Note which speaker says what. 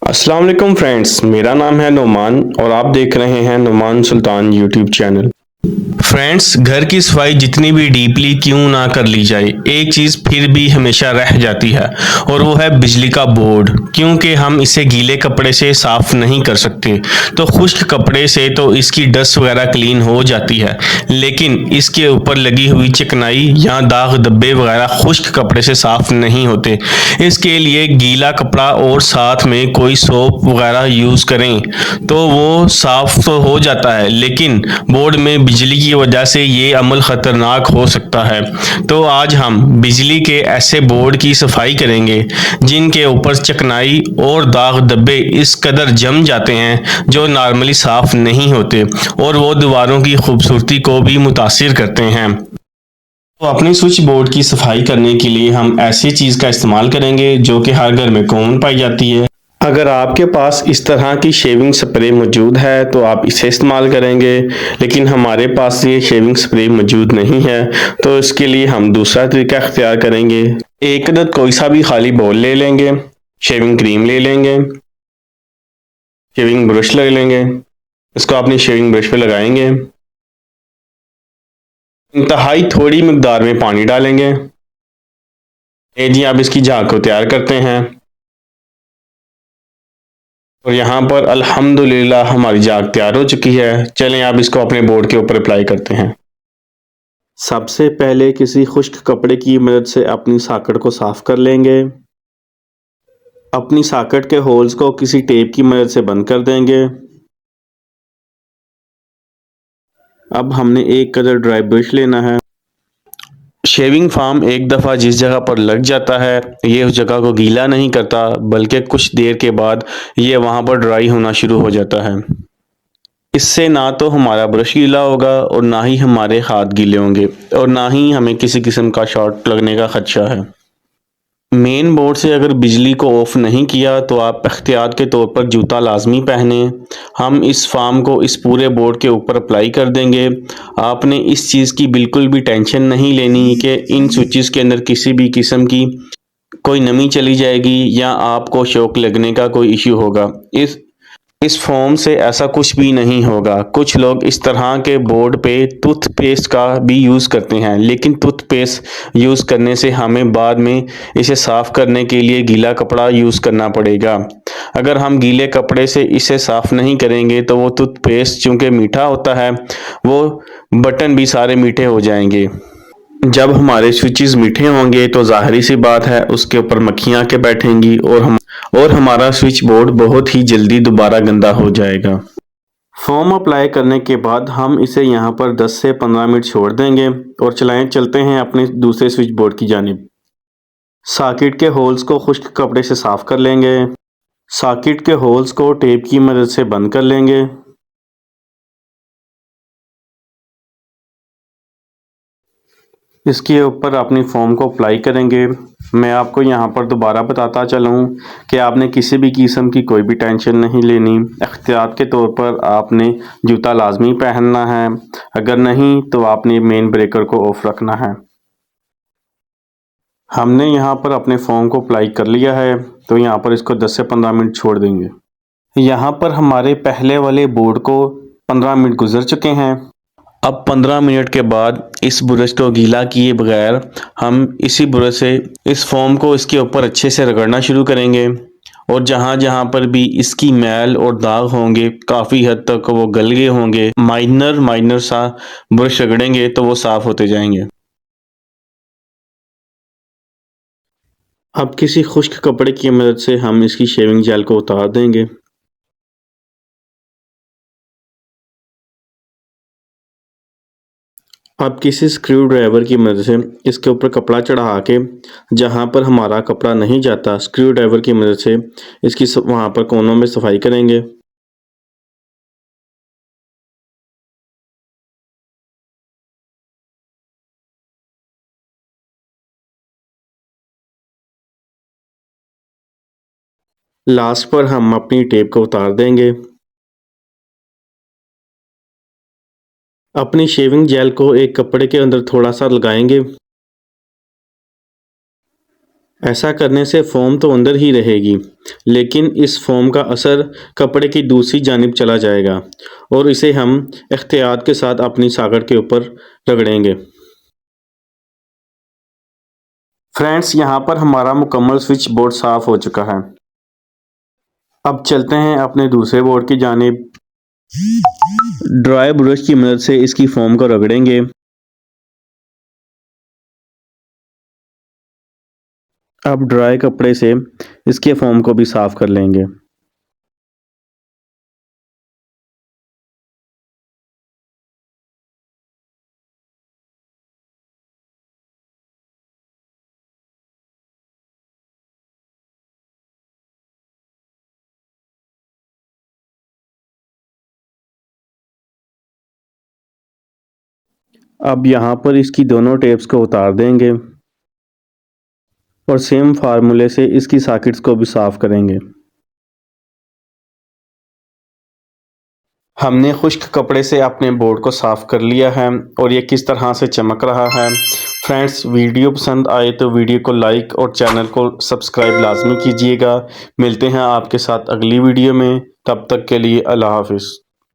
Speaker 1: अस्सलाम वालेकुम फ्रेंड्स, मेरा नाम है नुमान और आप देख रहे हैं नुमान सुल्तान यूट्यूब चैनल। फ्रेंड्स, घर की सफाई जितनी भी डीपली क्यों ना कर ली जाए, एक चीज़ फिर भी हमेशा रह जाती है और वो है बिजली का बोर्ड। क्योंकि हम इसे गीले कपड़े से साफ नहीं कर सकते, तो खुश्क कपड़े से तो इसकी डस्ट वगैरह क्लीन हो जाती है, लेकिन इसके ऊपर लगी हुई चिकनाई या दाग धब्बे वगैरह खुश्क कपड़े से साफ नहीं होते। इसके लिए गीला कपड़ा और साथ में कोई सोप वगैरह यूज़ करें तो वो साफ तो हो जाता है, लेकिन बोर्ड में बिजली की वजह से ये अमल खतरनाक हो सकता है। तो आज हम बिजली के ऐसे बोर्ड की सफाई करेंगे जिनके ऊपर चिकनाई और दाग धब्बे इस कदर जम जाते हैं जो नॉर्मली साफ नहीं होते और वो दीवारों की खूबसूरती को भी मुतासिर करते हैं। तो अपने स्विच बोर्ड की सफाई करने के लिए हम ऐसी चीज़ का इस्तेमाल करेंगे जो कि हर घर में कॉमन पाई जाती है। अगर आपके पास इस तरह की शेविंग स्प्रे मौजूद है तो आप इसे इस्तेमाल करेंगे, लेकिन हमारे पास ये शेविंग स्प्रे मौजूद नहीं है तो इसके लिए हम दूसरा तरीका इख्तियार करेंगे। एक अदद कोई सा भी खाली बाउल ले लेंगे, शेविंग क्रीम ले लेंगे, शेविंग ब्रश ले लेंगे, इसको अपनी शेविंग ब्रश पे लगाएंगे। इंतहाई थोड़ी मिकदार में पानी डालेंगे। ये जी आप इसकी झाग को तैयार करते हैं और यहाँ पर अल्हम्दुलिल्लाह हमारी झाग तैयार हो चुकी है। चलें आप इसको अपने बोर्ड के ऊपर अप्लाई करते हैं। सबसे पहले किसी खुश्क कपड़े की मदद से अपनी सॉकेट को साफ कर लेंगे। अपनी सॉकेट के होल्स को किसी टेप की मदद से बंद कर देंगे। अब हमने एक कलर ड्राई ब्रश लेना है। शेविंग फार्म एक दफ़ा जिस जगह पर लग जाता है ये उस जगह को गीला नहीं करता, बल्कि कुछ देर के बाद ये वहाँ पर ड्राई होना शुरू हो जाता है। इससे ना तो हमारा ब्रश गीला होगा और ना ही हमारे हाथ गीले होंगे और ना ही हमें किसी किस्म का शॉर्ट लगने का खदशा है। मेन बोर्ड से अगर बिजली को ऑफ नहीं किया तो आप एहतियात के तौर पर जूता लाजमी पहने। हम इस फार्म को इस पूरे बोर्ड के ऊपर अप्लाई कर देंगे। आपने इस चीज़ की बिल्कुल भी टेंशन नहीं लेनी कि इन स्विचेस के अंदर किसी भी किस्म की कोई नमी चली जाएगी या आपको शॉक लगने का कोई इश्यू होगा। इस फोम से ऐसा कुछ भी नहीं होगा। कुछ लोग इस तरह के बोर्ड पे टूथपेस्ट का भी यूज़ करते हैं, लेकिन टूथपेस्ट यूज़ करने से हमें बाद में इसे साफ़ करने के लिए गीला कपड़ा यूज़ करना पड़ेगा। अगर हम गीले कपड़े से इसे साफ़ नहीं करेंगे तो वो टूथपेस्ट चूँकि मीठा होता है, वो बटन भी सारे मीठे हो जाएंगे। जब हमारे स्विचेस मीठे होंगे तो ज़ाहिर सी बात है उसके ऊपर मक्खियाँ आके बैठेंगी और हमारा स्विच बोर्ड बहुत ही जल्दी दोबारा गंदा हो जाएगा। फोम अप्लाई करने के बाद हम इसे यहाँ पर 10 से 15 मिनट छोड़ देंगे और चलते हैं अपने दूसरे स्विच बोर्ड की जानिब। सॉकेट के होल्स को खुश्क कपड़े से साफ कर लेंगे। सॉकेट के होल्स को टेप की मदद से बंद कर लेंगे। इसके ऊपर अपनी फोम को अप्लाई करेंगे। मैं आपको यहाँ पर दोबारा बताता चलूँ कि आपने किसी भी किस्म की कोई भी टेंशन नहीं लेनी। एहतियात के तौर पर आपने जूता लाजमी पहनना है, अगर नहीं तो आपने मेन ब्रेकर को ऑफ रखना है। हमने यहाँ पर अपने फोम को अप्लाई कर लिया है तो यहाँ पर इसको 10 से 15 मिनट छोड़ देंगे। यहाँ पर हमारे पहले वाले बोर्ड को 15 मिनट गुजर चुके हैं। अब 15 मिनट के बाद इस ब्रश को गीला किए बगैर हम इसी ब्रश से इस फोम को इसके ऊपर अच्छे से रगड़ना शुरू करेंगे और जहाँ जहाँ पर भी इसकी मैल और दाग होंगे काफ़ी हद तक वो गल गए होंगे, माइनर सा ब्रश रगड़ेंगे तो वो साफ़ होते जाएंगे। अब किसी खुश्क कपड़े की मदद से हम इसकी शेविंग जेल को उतार देंगे। अब किसी स्क्रू ड्राइवर की मदद से इसके ऊपर कपड़ा चढ़ा के जहाँ पर हमारा कपड़ा नहीं जाता, स्क्रू ड्राइवर की मदद से इसकी वहाँ पर कोनों में सफाई करेंगे। लास्ट पर हम अपनी टेप को उतार देंगे। अपनी शेविंग जेल को एक कपड़े के अंदर थोड़ा सा लगाएंगे। ऐसा करने से फ़ोम तो अंदर ही रहेगी, लेकिन इस फ़ोम का असर कपड़े की दूसरी जानिब चला जाएगा और इसे हम एहतियात के साथ अपनी सॉकेट के ऊपर रगड़ेंगे। फ्रेंड्स, यहाँ पर हमारा मुकम्मल स्विच बोर्ड साफ़ हो चुका है। अब चलते हैं अपने दूसरे बोर्ड की जानिब। ड्राई ब्रश की मदद से इसकी फ़ोम को रगड़ेंगे। अब ड्राई कपड़े से इसके फ़ोम को भी साफ़ कर लेंगे। अब यहाँ पर इसकी दोनों टेप्स को उतार देंगे और सेम फार्मूले से इसकी सॉकेट्स को भी साफ़ करेंगे। हमने खुश्क कपड़े से अपने बोर्ड को साफ़ कर लिया है और ये किस तरह से चमक रहा है। फ्रेंड्स, वीडियो पसंद आए तो वीडियो को लाइक और चैनल को सब्सक्राइब लाजमी कीजिएगा। मिलते हैं आपके साथ अगली वीडियो में, तब तक के लिए अल्लाह हाफ़िज़।